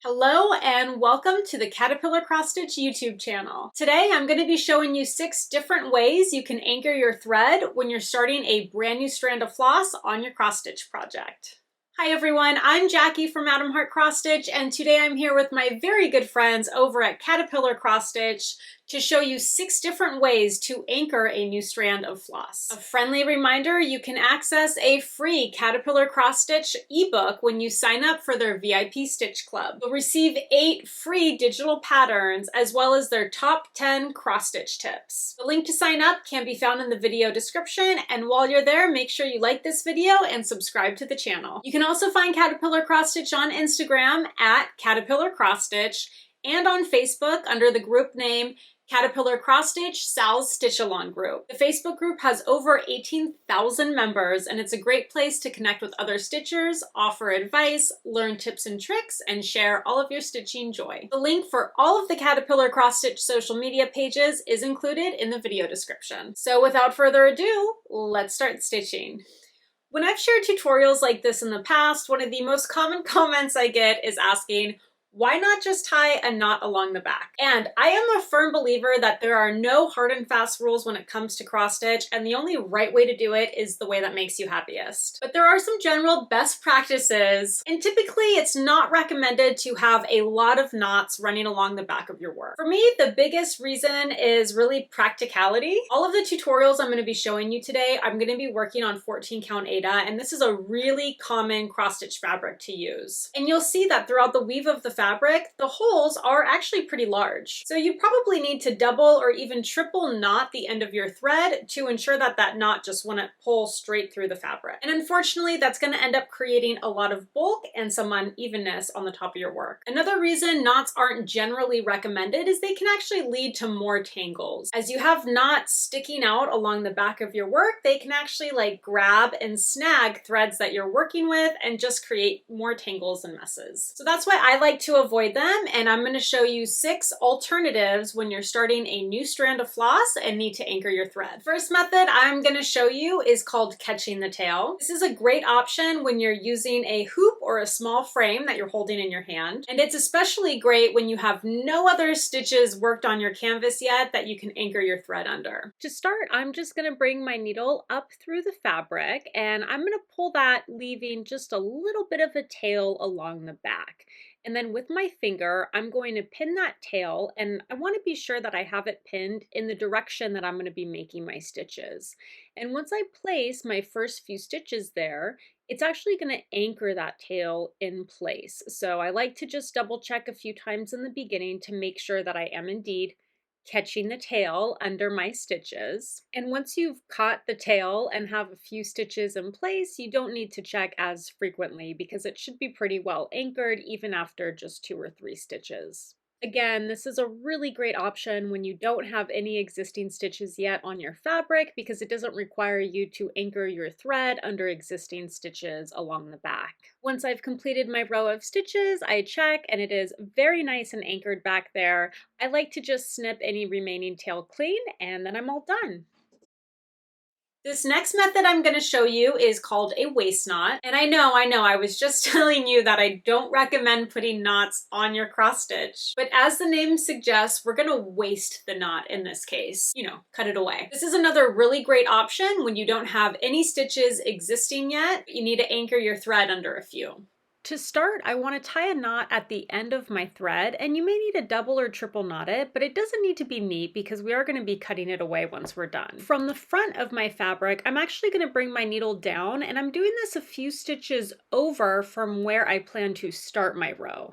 Hello and welcome to the Caterpillar Cross Stitch YouTube channel. Today I'm going to be showing you 6 different ways you can anchor your thread when you're starting a brand new strand of floss on your cross stitch project. Hi everyone, I'm Jackie from Madam Heart Cross Stitch, and today I'm here with my very good friends over at Caterpillar Cross Stitch to show you 6 different ways to anchor a new strand of floss. A friendly reminder, you can access a free Caterpillar Cross Stitch ebook when you sign up for their VIP Stitch Club. You'll receive 8 free digital patterns as well as their top 10 cross stitch tips. The link to sign up can be found in the video description, and while you're there, make sure you like this video and subscribe to the channel. You can also find Caterpillar Cross Stitch on Instagram at Caterpillar Cross Stitch and on Facebook under the group name Caterpillar Cross Stitch Sal's Stitch Along group. The Facebook group has over 18,000 members, and it's a great place to connect with other stitchers, offer advice, learn tips and tricks, and share all of your stitching joy. The link for all of the Caterpillar Cross Stitch social media pages is included in the video description. So without further ado, let's start stitching. When I've shared tutorials like this in the past, one of the most common comments I get is asking, why not just tie a knot along the back? And I am a firm believer that there are no hard and fast rules when it comes to cross stitch, and the only right way to do it is the way that makes you happiest. But there are some general best practices, and typically it's not recommended to have a lot of knots running along the back of your work. For me, the biggest reason is really practicality. All of the tutorials I'm going to be showing you today, I'm going to be working on 14 count Aida, and this is a really common cross stitch fabric to use. And you'll see that throughout the weave of the fabric, the holes are actually pretty large. So you probably need to double or even triple knot the end of your thread to ensure that that knot just won't pull straight through the fabric. And unfortunately, that's going to end up creating a lot of bulk and some unevenness on the top of your work. Another reason knots aren't generally recommended is they can actually lead to more tangles. As you have knots sticking out along the back of your work, they can actually grab and snag threads that you're working with and just create more tangles and messes. So that's why I like to avoid them, and I'm going to show you 6 alternatives when you're starting a new strand of floss and need to anchor your thread. First method I'm going to show you is called catching the tail. This is a great option when you're using a hoop or a small frame that you're holding in your hand, and it's especially great when you have no other stitches worked on your canvas yet that you can anchor your thread under. To start, I'm just going to bring my needle up through the fabric, and I'm going to pull that, leaving just a little bit of a tail along the back. And then with my finger, I'm going to pin that tail, and I want to be sure that I have it pinned in the direction that I'm going to be making my stitches. And once I place my first few stitches there, it's actually going to anchor that tail in place. So I like to just double check a few times in the beginning to make sure that I am indeed catching the tail under my stitches. And once you've caught the tail and have a few stitches in place, you don't need to check as frequently because it should be pretty well anchored even after just 2 or 3 stitches. Again, this is a really great option when you don't have any existing stitches yet on your fabric because it doesn't require you to anchor your thread under existing stitches along the back. Once I've completed my row of stitches, I check and it is very nice and anchored back there. I like to just snip any remaining tail clean and then I'm all done. This next method I'm going to show you is called a waist knot. And I know, I was just telling you that I don't recommend putting knots on your cross stitch. But as the name suggests, we're going to waist the knot in this case. You know, cut it away. This is another really great option when you don't have any stitches existing yet, but you need to anchor your thread under a few. To start, I want to tie a knot at the end of my thread, and you may need to double or triple knot it, but it doesn't need to be neat because we are going to be cutting it away once we're done. From the front of my fabric, I'm actually going to bring my needle down, and I'm doing this a few stitches over from where I plan to start my row.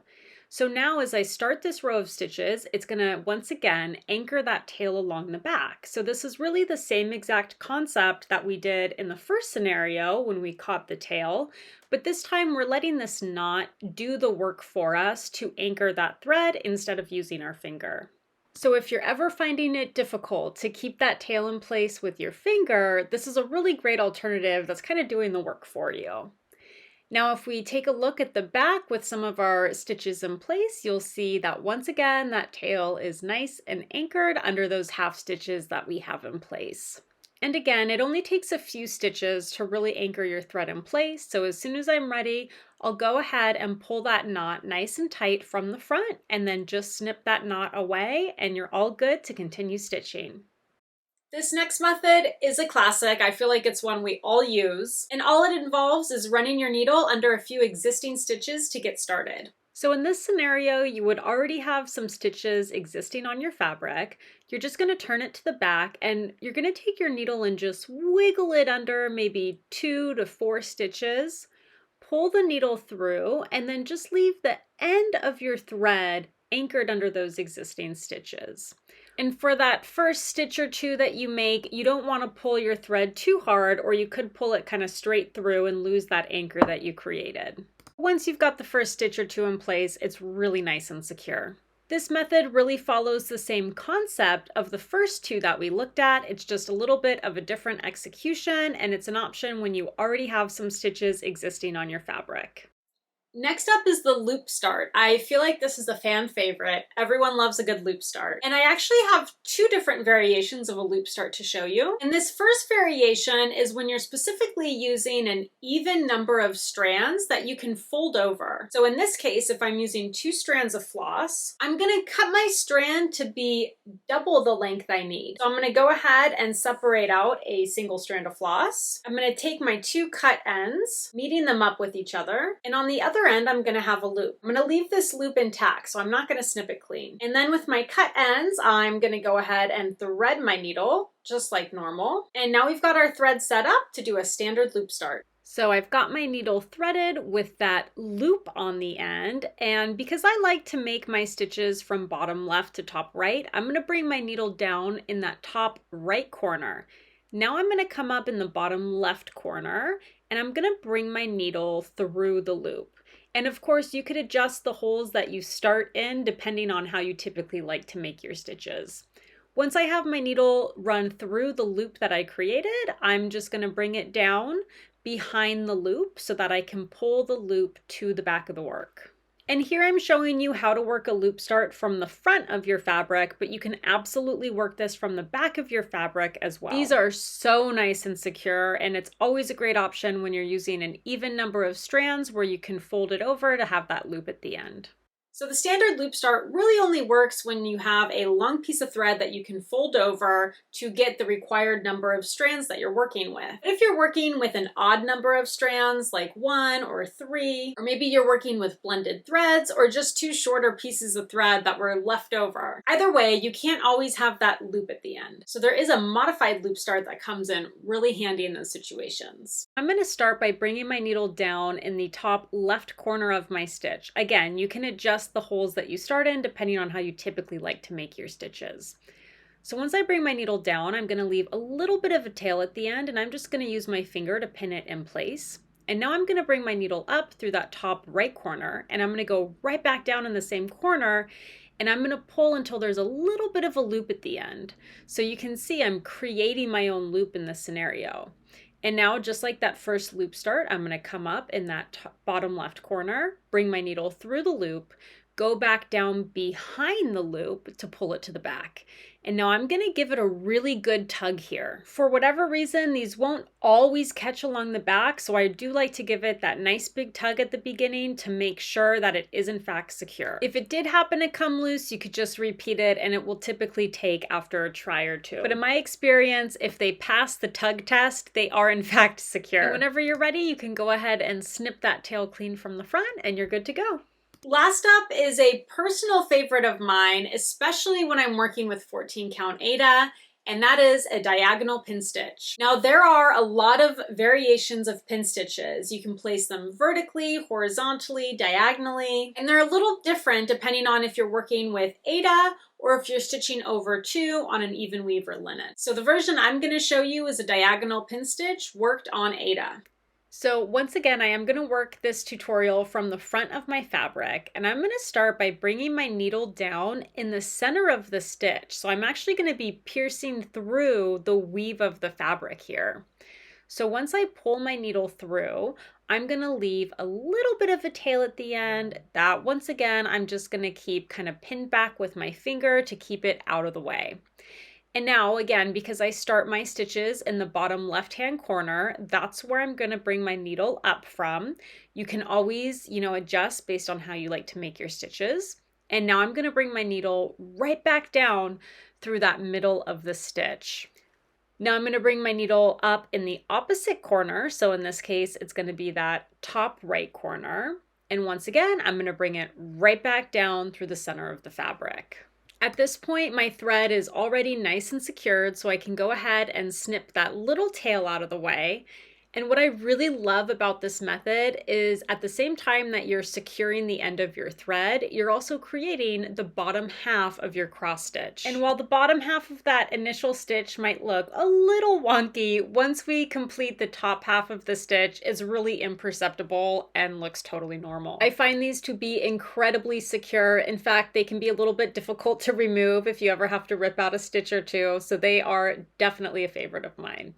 So now as I start this row of stitches, it's going to once again anchor that tail along the back. So this is really the same exact concept that we did in the first scenario when we caught the tail, but this time we're letting this knot do the work for us to anchor that thread instead of using our finger. So if you're ever finding it difficult to keep that tail in place with your finger, this is a really great alternative that's kind of doing the work for you. Now, if we take a look at the back with some of our stitches in place, you'll see that once again, that tail is nice and anchored under those half stitches that we have in place. And again, it only takes a few stitches to really anchor your thread in place. So as soon as I'm ready, I'll go ahead and pull that knot nice and tight from the front and then just snip that knot away and you're all good to continue stitching. This next method is a classic. I feel like it's one we all use, and all it involves is running your needle under a few existing stitches to get started. So in this scenario, you would already have some stitches existing on your fabric. You're just going to turn it to the back and you're going to take your needle and just wiggle it under maybe 2 to 4 stitches. Pull the needle through and then just leave the end of your thread anchored under those existing stitches. And for that first stitch or two that you make, you don't want to pull your thread too hard or you could pull it kind of straight through and lose that anchor that you created. Once you've got the first stitch or two in place, it's really nice and secure. This method really follows the same concept of the first two that we looked at. It's just a little bit of a different execution, and it's an option when you already have some stitches existing on your fabric. Next up is the loop start. I feel like this is a fan favorite. Everyone loves a good loop start. And I actually have 2 different variations of a loop start to show you. And this first variation is when you're specifically using an even number of strands that you can fold over. So in this case, if I'm using 2 strands of floss, I'm gonna cut my strand to be double the length I need. So I'm gonna go ahead and separate out a single strand of floss. I'm gonna take my 2 cut ends, meeting them up with each other, and on the other end, I'm gonna have a loop. I'm gonna leave this loop intact, so I'm not gonna snip it clean. And then with my cut ends, I'm gonna go ahead and thread my needle, just like normal. And now we've got our thread set up to do a standard loop start. So I've got my needle threaded with that loop on the end, and because I like to make my stitches from bottom left to top right, I'm gonna bring my needle down in that top right corner. Now I'm gonna come up in the bottom left corner, and I'm gonna bring my needle through the loop. And of course, you could adjust the holes that you start in depending on how you typically like to make your stitches. Once I have my needle run through the loop that I created, I'm just going to bring it down behind the loop so that I can pull the loop to the back of the work. And here I'm showing you how to work a loop start from the front of your fabric, but you can absolutely work this from the back of your fabric as well. These are so nice and secure, and it's always a great option when you're using an even number of strands where you can fold it over to have that loop at the end. So the standard loop start really only works when you have a long piece of thread that you can fold over to get the required number of strands that you're working with. If you're working with an odd number of strands, like 1 or 3, or maybe you're working with blended threads or just 2 shorter pieces of thread that were left over, either way, you can't always have that loop at the end. So there is a modified loop start that comes in really handy in those situations. I'm going to start by bringing my needle down in the top left corner of my stitch. Again, you can adjust the holes that you start in depending on how you typically like to make your stitches. So once I bring my needle down, I'm going to leave a little bit of a tail at the end, and I'm just going to use my finger to pin it in place. And now I'm going to bring my needle up through that top right corner, and I'm going to go right back down in the same corner, and I'm going to pull until there's a little bit of a loop at the end. So you can see I'm creating my own loop in this scenario. And now, just like that first loop start, I'm going to come up in that bottom left corner, bring my needle through the loop, go back down behind the loop to pull it to the back. And now I'm going to give it a really good tug here. For whatever reason, these won't always catch along the back, so I do like to give it that nice big tug at the beginning to make sure that it is in fact secure. If it did happen to come loose, you could just repeat it, and it will typically take after a try or two. But in my experience, if they pass the tug test, they are in fact secure. And whenever you're ready, you can go ahead and snip that tail clean from the front, and you're good to go. Last up is a personal favorite of mine, especially when I'm working with 14 count Aida, and that is a diagonal pin stitch. Now there are a lot of variations of pin stitches. You can place them vertically, horizontally, diagonally, and they're a little different depending on if you're working with Aida or if you're stitching over 2 on an even weave or linen. So the version I'm going to show you is a diagonal pin stitch worked on Aida. So once again, I am going to work this tutorial from the front of my fabric, and I'm going to start by bringing my needle down in the center of the stitch. So I'm actually going to be piercing through the weave of the fabric here. So once I pull my needle through, I'm going to leave a little bit of a tail at the end that once again, I'm just going to keep kind of pinned back with my finger to keep it out of the way. And now again, because I start my stitches in the bottom left-hand corner, that's where I'm gonna bring my needle up from. You can always, adjust based on how you like to make your stitches. And now I'm gonna bring my needle right back down through that middle of the stitch. Now I'm gonna bring my needle up in the opposite corner. So in this case, it's gonna be that top right corner. And once again, I'm gonna bring it right back down through the center of the fabric. At this point, my thread is already nice and secured, so I can go ahead and snip that little tail out of the way. And what I really love about this method is at the same time that you're securing the end of your thread, you're also creating the bottom half of your cross stitch. And while the bottom half of that initial stitch might look a little wonky, once we complete the top half of the stitch, it's really imperceptible and looks totally normal. I find these to be incredibly secure. In fact, they can be a little bit difficult to remove if you ever have to rip out a stitch or two, so they are definitely a favorite of mine.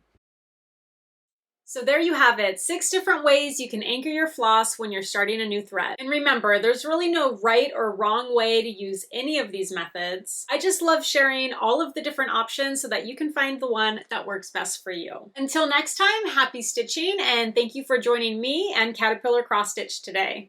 So there you have it, 6 different ways you can anchor your floss when you're starting a new thread. And remember, there's really no right or wrong way to use any of these methods. I just love sharing all of the different options so that you can find the one that works best for you. Until next time, happy stitching, and thank you for joining me and Caterpillar Cross Stitch today.